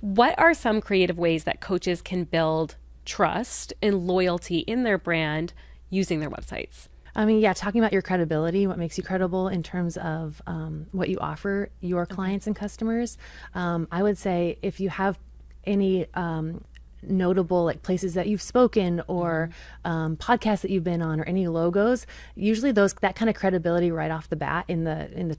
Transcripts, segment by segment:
What are some creative ways that coaches can build trust and loyalty in their brand using their websites? I mean, yeah, talking about your credibility, what makes you credible in terms of what you offer your clients and customers. I would say if you have any notable like places that you've spoken or podcasts that you've been on or any logos, usually that kind of credibility right off the bat in the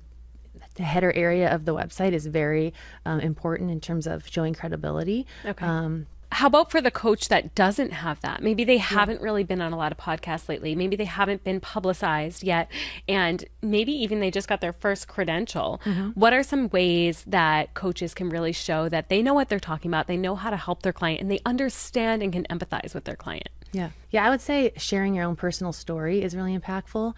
header area of the website is very important in terms of showing credibility. Okay. How about for the coach that doesn't have that? Maybe they haven't really been on a lot of podcasts lately. Maybe they haven't been publicized yet. And maybe even they just got their first credential. What are some ways that coaches can really show that they know what they're talking about, they know how to help their client, and they understand and can empathize with their client? Yeah, I would say sharing your own personal story is really impactful.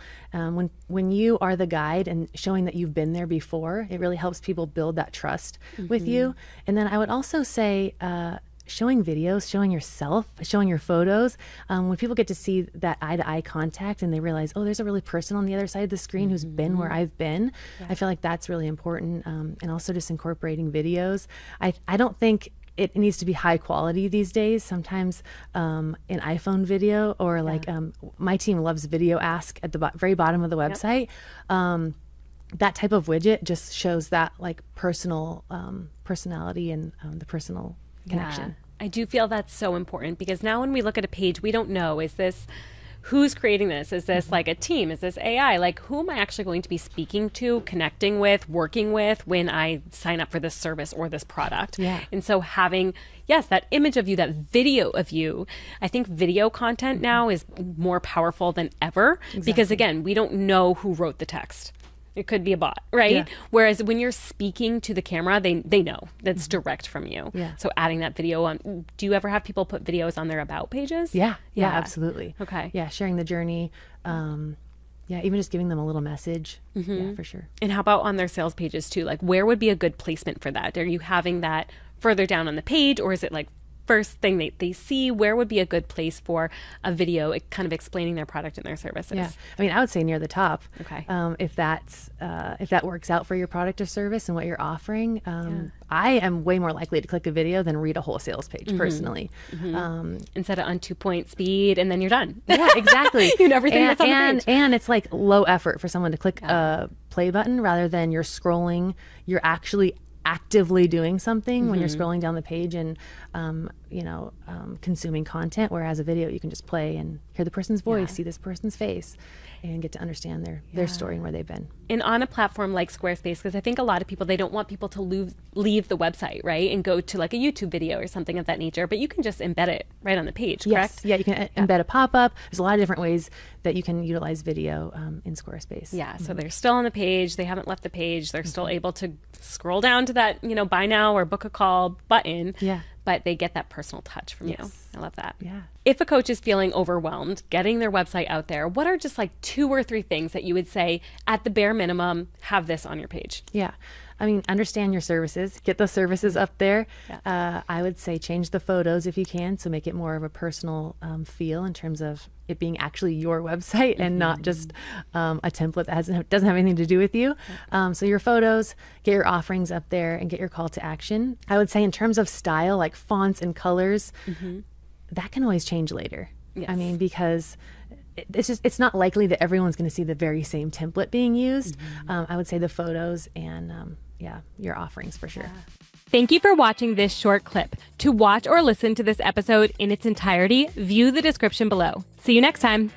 When you are the guide and showing that you've been there before, it really helps people build that trust with you. And then I would also say showing videos, showing yourself, showing your photos. When people get to see that eye-to-eye contact and they realize, oh, there's a really person on the other side of the screen who's been where I've been. I feel like that's really important. And also just incorporating videos. I don't think it needs to be high quality these days. Sometimes an iPhone video or like my team loves Video Ask at the very bottom of the website. That type of widget just shows that like personality and the personal connection. I do feel that's so important because now when we look at a page, we don't know, who's creating this? Is this like a team? Is this AI? Like, who am I actually going to be speaking to, connecting with, working with when I sign up for this service or this product? And so having, that image of you, that video of you, I think video content now is more powerful than ever because again, we don't know who wrote the text. It could be a bot, right? Whereas when you're speaking to the camera, they know that's direct from you. So adding that video on, do you ever have people put videos on their about pages? Yeah, absolutely. Okay. Yeah, sharing the journey. Even just giving them a little message. Yeah, for sure. And how about on their sales pages too? Like where would be a good placement for that? Are you having that further down on the page or is it like first thing they see? Where would be a good place for a video kind of explaining their product and their services? Yeah, I mean, I would say near the top. Okay. If that works out for your product or service and what you're offering, I am way more likely to click a video than read a whole sales page personally. Instead of on 2-point speed and then you're done. Yeah, exactly. You know everything that's on the page. And it's like low effort for someone to click a play button rather than you're scrolling. You're actually actively doing something when you're scrolling down the page and consuming content, whereas a video you can just play and hear the person's voice, see this person's face, and get to understand their story and where they've been. And on a platform like Squarespace, because I think a lot of people, they don't want people to leave the website, right, and go to like a YouTube video or something of that nature, but you can just embed it right on the page, correct? Yes, you can embed a pop-up. There's a lot of different ways that you can utilize video in Squarespace. So they're still on the page, they haven't left the page, they're still able to scroll down to that, buy now or book a call button. But they get that personal touch from you. I love that. If a coach is feeling overwhelmed getting their website out there, what are just like 2 or 3 things that you would say at the bare minimum, have this on your page? I mean, understand your services, get those services up there. I would say change the photos if you can, so make it more of a personal feel in terms of it being actually your website and not just a template that doesn't have anything to do with you. So your photos, get your offerings up there and get your call to action. I would say in terms of style, like fonts and colors, that can always change later. I mean, because it's not likely that everyone's going to see the very same template being used. I would say the photos and your offerings for sure. Thank you for watching this short clip. To watch or listen to this episode in its entirety, view the description below. See you next time.